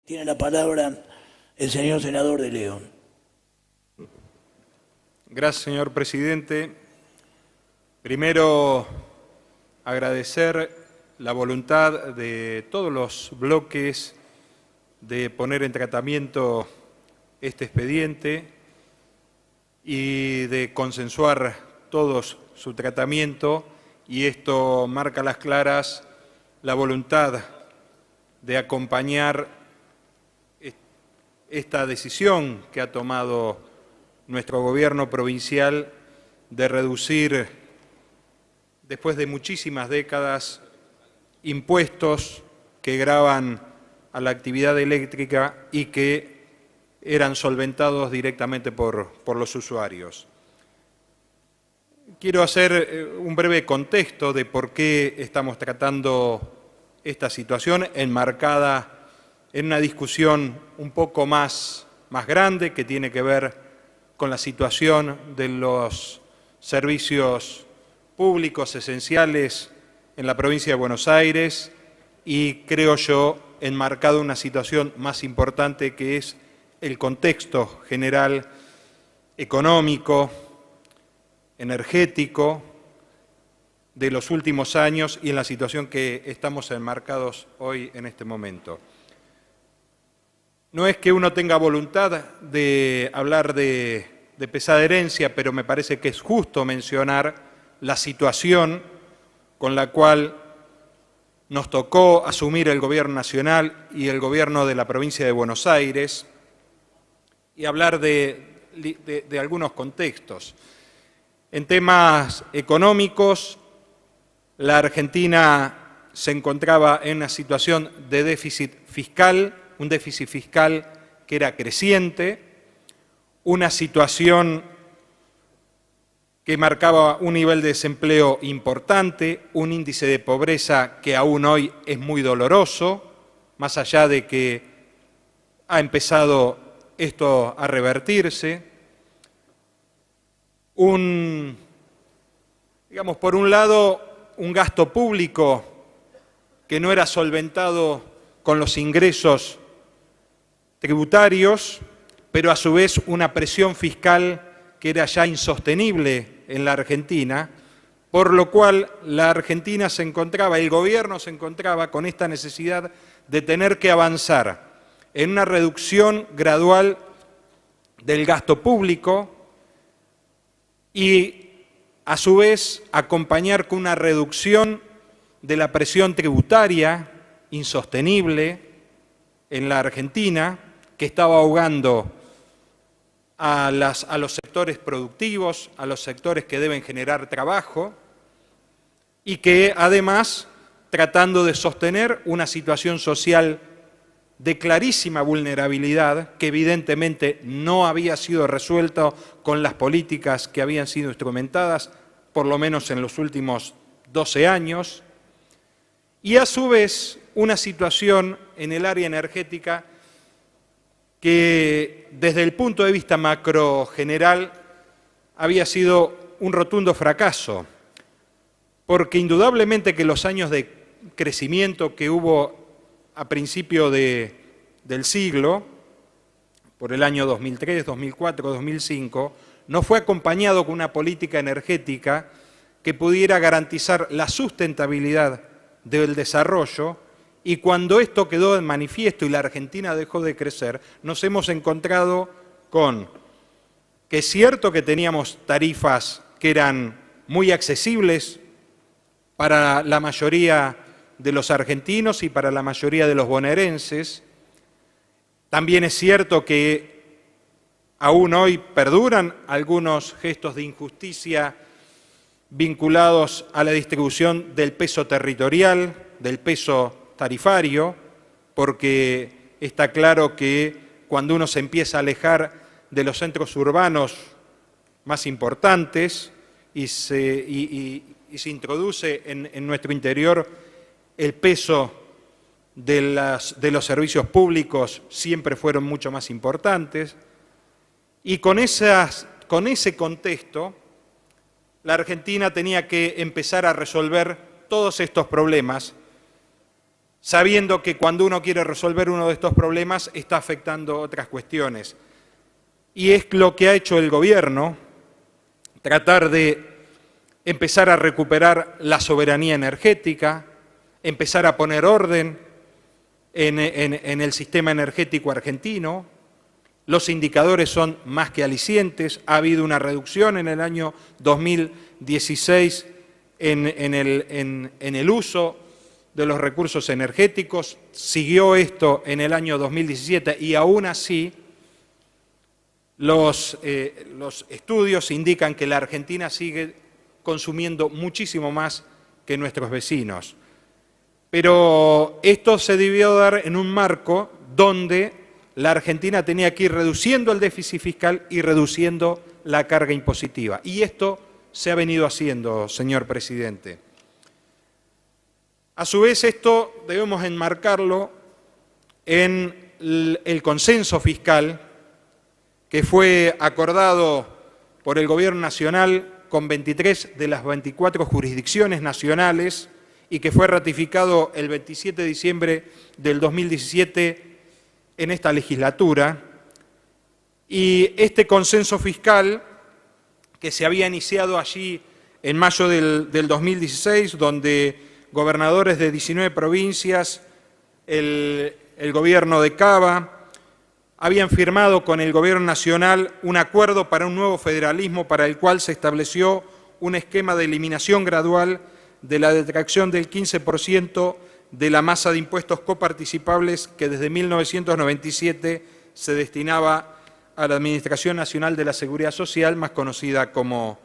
Tiene la palabra el señor senador de León. Gracias, señor presidente. Primero, agradecer la voluntad de todos los bloques de poner en tratamiento este expediente y de consensuar todos su tratamiento, y esto marca a las claras la voluntad de acompañar esta decisión que ha tomado nuestro gobierno provincial de reducir, después de muchísimas décadas, impuestos que gravan a la actividad eléctrica y que eran solventados directamente por los usuarios. Quiero hacer un breve contexto de por qué estamos tratando esta situación enmarcada en una discusión un poco más grande que tiene que ver con la situación de los servicios públicos esenciales en la provincia de Buenos Aires y, creo yo, enmarcado en una situación más importante que es el contexto general económico, energético de los últimos años y en la situación que estamos enmarcados hoy en este momento. No es que uno tenga voluntad de hablar de pesada herencia, pero me parece que es justo mencionar la situación con la cual nos tocó asumir el Gobierno Nacional y el Gobierno de la provincia de Buenos Aires y hablar de algunos contextos. En temas económicos, la Argentina se encontraba en una situación de déficit fiscal, un déficit fiscal que era creciente, una situación que marcaba un nivel de desempleo importante, un índice de pobreza que aún hoy es muy doloroso, más allá de que ha empezado esto a revertirse. Digamos, por un lado, un gasto público que no era solventado con los ingresos tributarios, pero a su vez una presión fiscal que era ya insostenible en la Argentina, por lo cual la Argentina el gobierno se encontraba con esta necesidad de tener que avanzar en una reducción gradual del gasto público y a su vez acompañar con una reducción de la presión tributaria insostenible en la Argentina, que estaba ahogando a los sectores productivos, a los sectores que deben generar trabajo, y que además tratando de sostener una situación social de clarísima vulnerabilidad que evidentemente no había sido resuelta con las políticas que habían sido instrumentadas, por lo menos en los últimos 12 años, y a su vez una situación en el área energética que desde el punto de vista macro general había sido un rotundo fracaso, porque indudablemente que los años de crecimiento que hubo a principio del siglo, por el año 2003, 2004, 2005, no fue acompañado con una política energética que pudiera garantizar la sustentabilidad del desarrollo, y cuando esto quedó en manifiesto y la Argentina dejó de crecer, nos hemos encontrado con que es cierto que teníamos tarifas que eran muy accesibles para la mayoría de los argentinos y para la mayoría de los bonaerenses. También es cierto que aún hoy perduran algunos gestos de injusticia vinculados a la distribución del peso territorial, del peso tarifario, porque está claro que cuando uno se empieza a alejar de los centros urbanos más importantes y se introduce en nuestro interior el peso de los servicios públicos, siempre fueron mucho más importantes, y con ese contexto la Argentina tenía que empezar a resolver todos estos problemas sabiendo que cuando uno quiere resolver uno de estos problemas está afectando otras cuestiones. Y es lo que ha hecho el gobierno, tratar de empezar a recuperar la soberanía energética, empezar a poner orden en el sistema energético argentino. Los indicadores son más que alicientes. Ha habido una reducción en el año 2016 en el uso de los recursos energéticos. Siguió esto en el año 2017 y aún así los estudios indican que la Argentina sigue consumiendo muchísimo más que nuestros vecinos. Pero esto se debió dar en un marco donde la Argentina tenía que ir reduciendo el déficit fiscal y reduciendo la carga impositiva. Y esto se ha venido haciendo, señor presidente. A su vez, esto debemos enmarcarlo en el consenso fiscal que fue acordado por el Gobierno Nacional con 23 de las 24 jurisdicciones nacionales y que fue ratificado el 27 de diciembre del 2017 en esta legislatura. Y este consenso fiscal, que se había iniciado allí en mayo del 2016, donde gobernadores de 19 provincias, el gobierno de Cava, habían firmado con el Gobierno Nacional un acuerdo para un nuevo federalismo para el cual se estableció un esquema de eliminación gradual de la detracción del 15% de la masa de impuestos coparticipables que desde 1997 se destinaba a la Administración Nacional de la Seguridad Social, más conocida como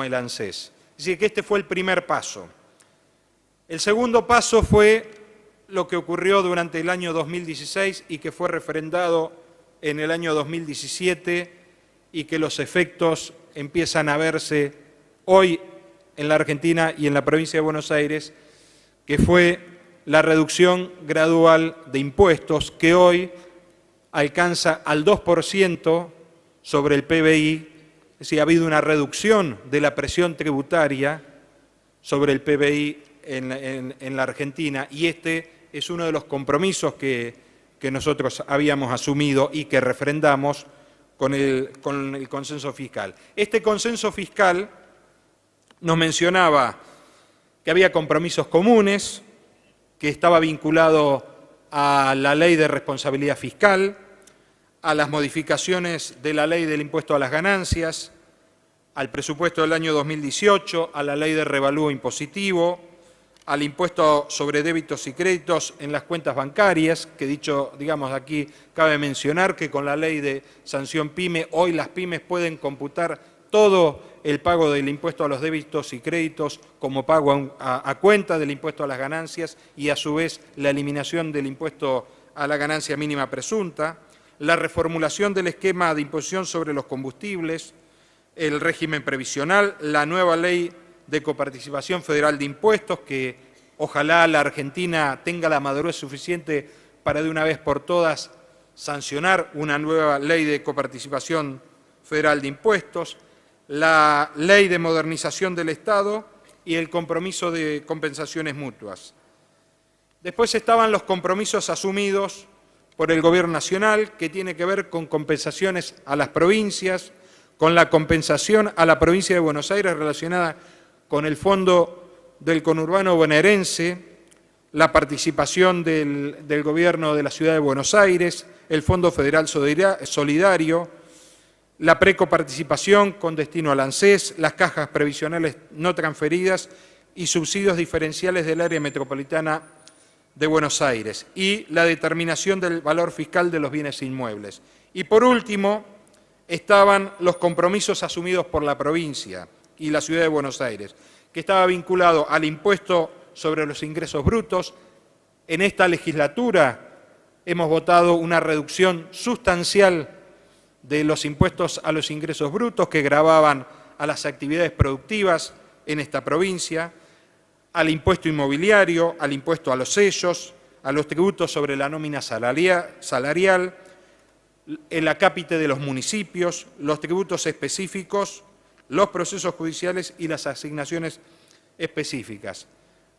el ANSES. Es decir, que este fue el primer paso. El segundo paso fue lo que ocurrió durante el año 2016 y que fue refrendado en el año 2017 y que los efectos empiezan a verse hoy en la Argentina y en la provincia de Buenos Aires, que fue la reducción gradual de impuestos que hoy alcanza al 2% sobre el PBI. Es decir, ha habido una reducción de la presión tributaria sobre el PBI en la Argentina y este es uno de los compromisos que nosotros habíamos asumido y que refrendamos con el consenso fiscal. Este consenso fiscal nos mencionaba que había compromisos comunes, que estaba vinculado a la ley de responsabilidad fiscal, a las modificaciones de la ley del impuesto a las ganancias, al presupuesto del año 2018, a la ley de revalúo impositivo, al impuesto sobre débitos y créditos en las cuentas bancarias, que dicho, digamos, aquí cabe mencionar que con la ley de sanción PYME, hoy las pymes pueden computar todo el pago del impuesto a los débitos y créditos como pago a cuenta del impuesto a las ganancias y a su vez la eliminación del impuesto a la ganancia mínima presunta, la reformulación del esquema de imposición sobre los combustibles, el régimen previsional, la nueva ley de coparticipación federal de impuestos, que ojalá la Argentina tenga la madurez suficiente para de una vez por todas sancionar una nueva ley de coparticipación federal de impuestos, la ley de modernización del Estado y el compromiso de compensaciones mutuas. Después estaban los compromisos asumidos por el Gobierno Nacional, que tiene que ver con compensaciones a las provincias, con la compensación a la provincia de Buenos Aires relacionada con el Fondo del Conurbano Bonaerense, la participación del Gobierno de la Ciudad de Buenos Aires, el Fondo Federal Solidario, la precoparticipación con destino al ANSES, las cajas previsionales no transferidas y subsidios diferenciales del área metropolitana de Buenos Aires y la determinación del valor fiscal de los bienes inmuebles. Y por último, estaban los compromisos asumidos por la provincia y la Ciudad de Buenos Aires, que estaba vinculado al impuesto sobre los ingresos brutos. En esta legislatura hemos votado una reducción sustancial de los impuestos a los ingresos brutos que gravaban a las actividades productivas en esta provincia, al impuesto inmobiliario, al impuesto a los sellos, a los tributos sobre la nómina salarial, el acápite de los municipios, los tributos específicos, los procesos judiciales y las asignaciones específicas.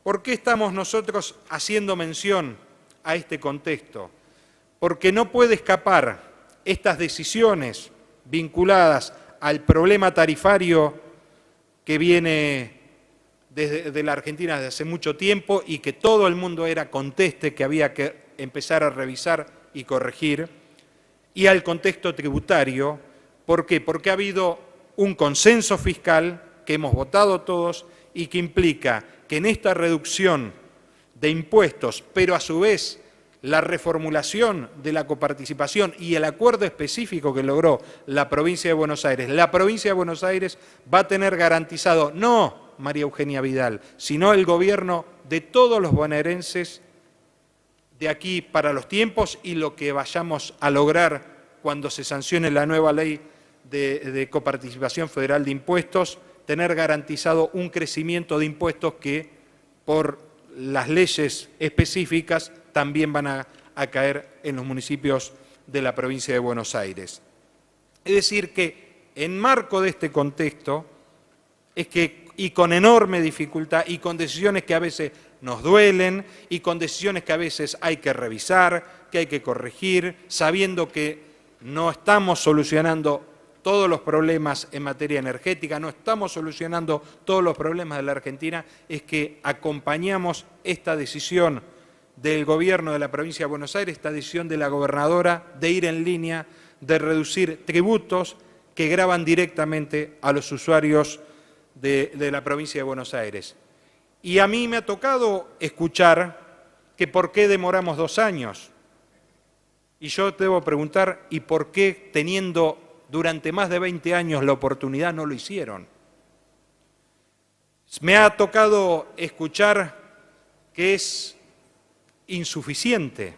¿Por qué estamos nosotros haciendo mención a este contexto? Porque no puede escapar estas decisiones vinculadas al problema tarifario que viene desde la Argentina desde hace mucho tiempo y que todo el mundo era conteste que había que empezar a revisar y corregir, y al contexto tributario. ¿Por qué? Porque ha habido un consenso fiscal que hemos votado todos y que implica que en esta reducción de impuestos, pero a su vez la reformulación de la coparticipación y el acuerdo específico que logró la provincia de Buenos Aires, la provincia de Buenos Aires va a tener garantizado, no María Eugenia Vidal, sino el gobierno de todos los bonaerenses de aquí para los tiempos y lo que vayamos a lograr cuando se sancione la nueva ley de coparticipación federal de impuestos, tener garantizado un crecimiento de impuestos que por las leyes específicas también van a caer en los municipios de la provincia de Buenos Aires. Es decir, que en marco de este contexto, y con enorme dificultad, y con decisiones que a veces nos duelen, y con decisiones que a veces hay que revisar, que hay que corregir, sabiendo que no estamos solucionando todos los problemas en materia energética, no estamos solucionando todos los problemas de la Argentina, es que acompañamos esta decisión del gobierno de la provincia de Buenos Aires, esta decisión de la gobernadora de ir en línea, de reducir tributos que gravan directamente a los usuarios de la provincia de Buenos Aires. Y a mí me ha tocado escuchar que por qué demoramos 2 años. Y yo debo preguntar, ¿y por qué teniendo durante más de 20 años la oportunidad no lo hicieron? Me ha tocado escuchar que es insuficiente.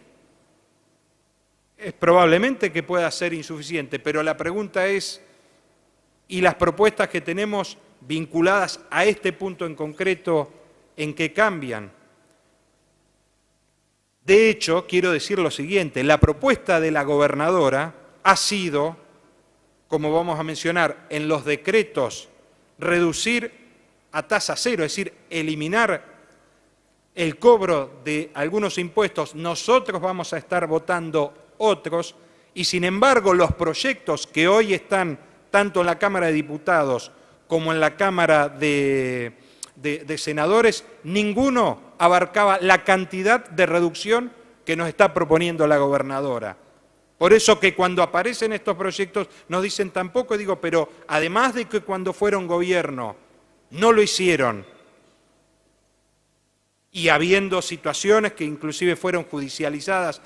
Es probablemente que pueda ser insuficiente, pero la pregunta es, ¿y las propuestas que tenemos vinculadas a este punto en concreto, en qué cambian? De hecho, quiero decir lo siguiente, la propuesta de la gobernadora ha sido, como vamos a mencionar, en los decretos, reducir a tasa cero, es decir, eliminar el cobro de algunos impuestos. Nosotros vamos a estar votando otros, y sin embargo los proyectos que hoy están tanto en la Cámara de Diputados como en la Cámara de Senadores, ninguno abarcaba la cantidad de reducción que nos está proponiendo la gobernadora. Por eso que cuando aparecen estos proyectos nos dicen tampoco, digo, pero además de que cuando fueron gobierno no lo hicieron, y habiendo situaciones que inclusive fueron judicializadas,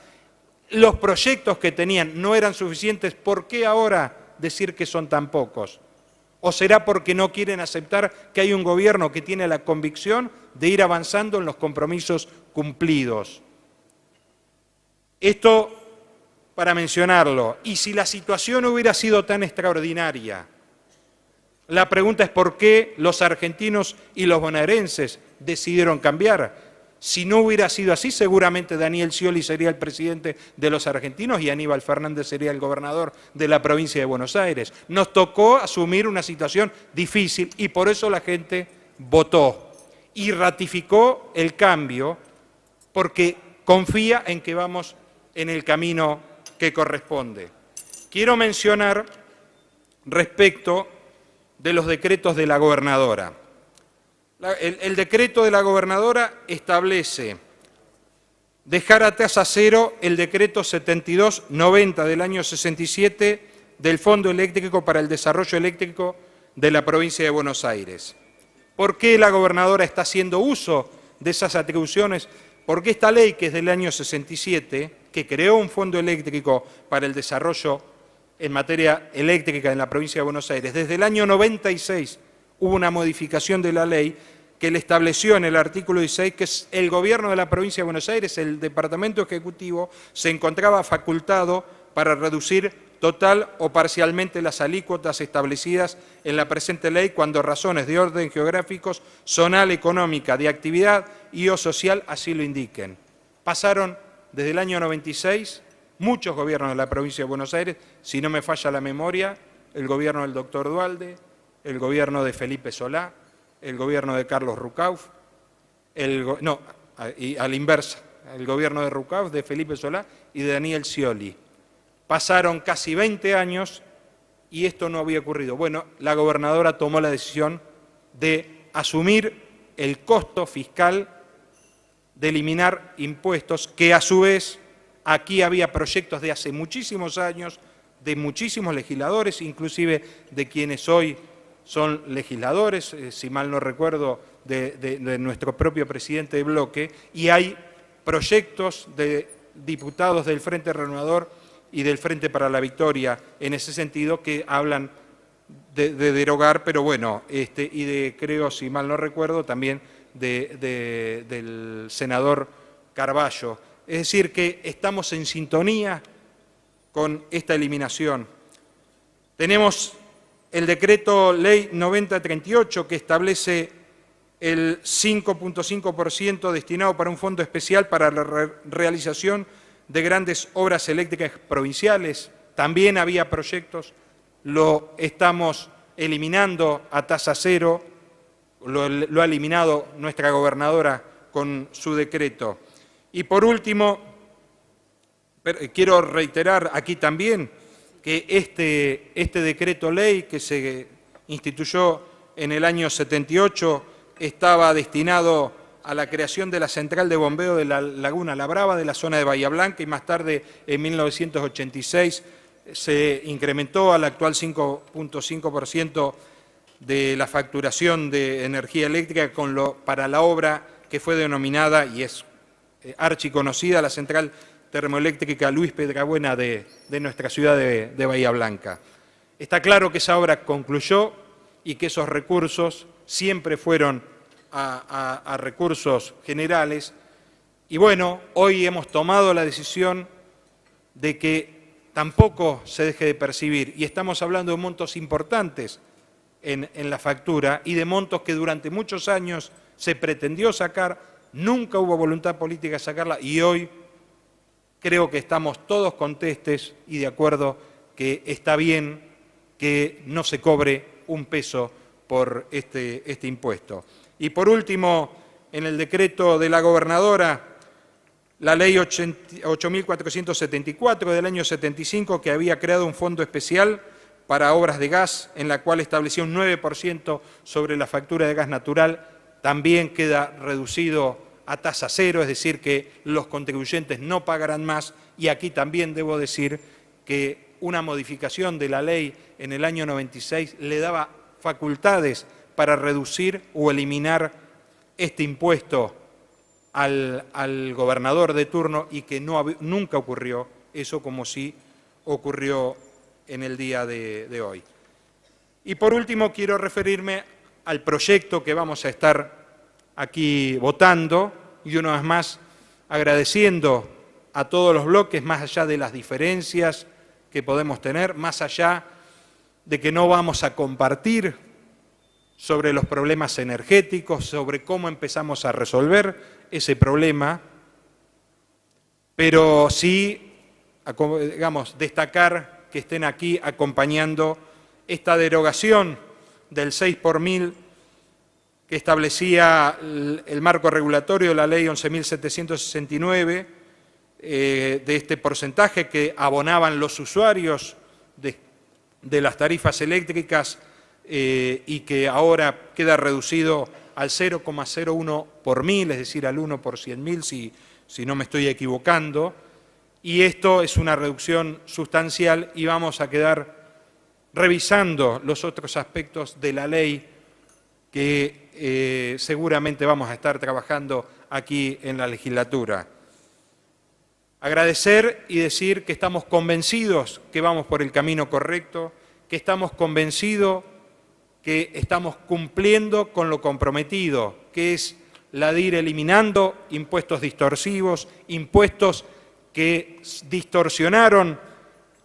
los proyectos que tenían no eran suficientes, ¿por qué ahora decir que son tan pocos? ¿O será porque no quieren aceptar que hay un gobierno que tiene la convicción de ir avanzando en los compromisos cumplidos? Esto para mencionarlo. Y si la situación hubiera sido tan extraordinaria, la pregunta es por qué los argentinos y los bonaerenses decidieron cambiar. Si no hubiera sido así, seguramente Daniel Scioli sería el presidente de los argentinos y Aníbal Fernández sería el gobernador de la provincia de Buenos Aires. Nos tocó asumir una situación difícil y por eso la gente votó y ratificó el cambio porque confía en que vamos en el camino que corresponde. Quiero mencionar respecto de los decretos de la gobernadora. El decreto de la gobernadora establece dejar a tasa cero el decreto 7290 del año 67 del Fondo Eléctrico para el Desarrollo Eléctrico de la provincia de Buenos Aires. ¿Por qué la gobernadora está haciendo uso de esas atribuciones? Porque esta ley, que es del año 67, que creó un fondo eléctrico para el desarrollo en materia eléctrica en la provincia de Buenos Aires, desde el año 96 hubo una modificación de la ley que le estableció en el artículo 16 que el gobierno de la provincia de Buenos Aires, el departamento ejecutivo, se encontraba facultado para reducir total o parcialmente las alícuotas establecidas en la presente ley cuando razones de orden geográficos, zonal, económica, de actividad y o social así lo indiquen. Pasaron desde el año 96 muchos gobiernos de la provincia de Buenos Aires, si no me falla la memoria, el gobierno del doctor Duhalde, el gobierno de Felipe Solá, el gobierno de Carlos Rucauf, y a la inversa, el gobierno de Rucauf, de Felipe Solá y de Daniel Scioli. Pasaron casi 20 años y esto no había ocurrido. Bueno, la gobernadora tomó la decisión de asumir el costo fiscal de eliminar impuestos, que a su vez aquí había proyectos de hace muchísimos años, de muchísimos legisladores, inclusive de quienes hoy son legisladores, si mal no recuerdo, de nuestro propio presidente de bloque, y hay proyectos de diputados del Frente Renovador y del Frente para la Victoria en ese sentido que hablan de derogar, pero bueno, y de, creo, si mal no recuerdo, también del senador Carballo. Es decir, que estamos en sintonía con esta eliminación. Tenemos el decreto ley 9038 que establece el 5.5% destinado para un fondo especial para la realización de grandes obras eléctricas provinciales. También había proyectos, lo estamos eliminando a tasa cero, lo ha eliminado nuestra gobernadora con su decreto. Y por último, quiero reiterar aquí también que este decreto ley que se instituyó en el año 78 estaba destinado a la creación de la central de bombeo de la Laguna La Brava, de la zona de Bahía Blanca, y más tarde, en 1986, se incrementó al actual 5.5% de la facturación de energía eléctrica para la obra que fue denominada, y es archiconocida, la central termoeléctrica Luis Piedrabuena de nuestra ciudad de Bahía Blanca. Está claro que esa obra concluyó y que esos recursos siempre fueron a recursos generales. Y bueno, hoy hemos tomado la decisión de que tampoco se deje de percibir, y estamos hablando de montos importantes en la factura y de montos que durante muchos años se pretendió sacar, nunca hubo voluntad política de sacarla, y hoy creo que estamos todos contestes y de acuerdo que está bien que no se cobre un peso por este impuesto. Y por último, en el decreto de la gobernadora, la ley 8.474 del año 75, que había creado un fondo especial para obras de gas, en la cual establecía un 9% sobre la factura de gas natural, también queda reducido a tasa cero, es decir, que los contribuyentes no pagarán más. Y aquí también debo decir que una modificación de la ley en el año 96 le daba facultades para reducir o eliminar este impuesto al gobernador de turno, y que nunca ocurrió eso como sí ocurrió en el día de hoy. Y por último quiero referirme al proyecto que vamos a estar aquí votando, y una vez más agradeciendo a todos los bloques, más allá de las diferencias que podemos tener, más allá de que no vamos a compartir sobre los problemas energéticos, sobre cómo empezamos a resolver ese problema, pero sí, digamos, destacar que estén aquí acompañando esta derogación del 6 por mil que establecía el marco regulatorio de la ley 11.769, de este porcentaje que abonaban los usuarios de las tarifas eléctricas, y que ahora queda reducido al 0,01 por mil, es decir, al 1 por 100.000, si no me estoy equivocando. Y esto es una reducción sustancial, y vamos a quedar revisando los otros aspectos de la ley que seguramente vamos a estar trabajando aquí en la legislatura. Agradecer y decir que estamos convencidos que vamos por el camino correcto, que estamos convencidos que estamos cumpliendo con lo comprometido, que es la de ir eliminando impuestos distorsivos, impuestos que distorsionaron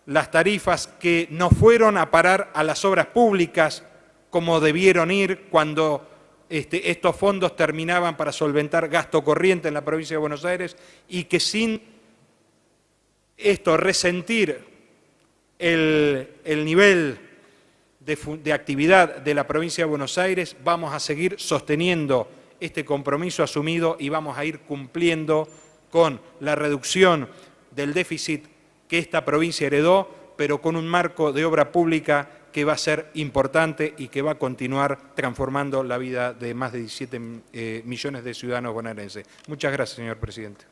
las tarifas, que no fueron a parar a las obras públicas como debieron ir cuando estos fondos terminaban para solventar gasto corriente en la provincia de Buenos Aires, y que sin esto resentir el nivel de actividad de la provincia de Buenos Aires, vamos a seguir sosteniendo este compromiso asumido y vamos a ir cumpliendo con la reducción del déficit que esta provincia heredó, pero con un marco de obra pública que va a ser importante y que va a continuar transformando la vida de más de 17 millones de ciudadanos bonaerenses. Muchas gracias, señor presidente.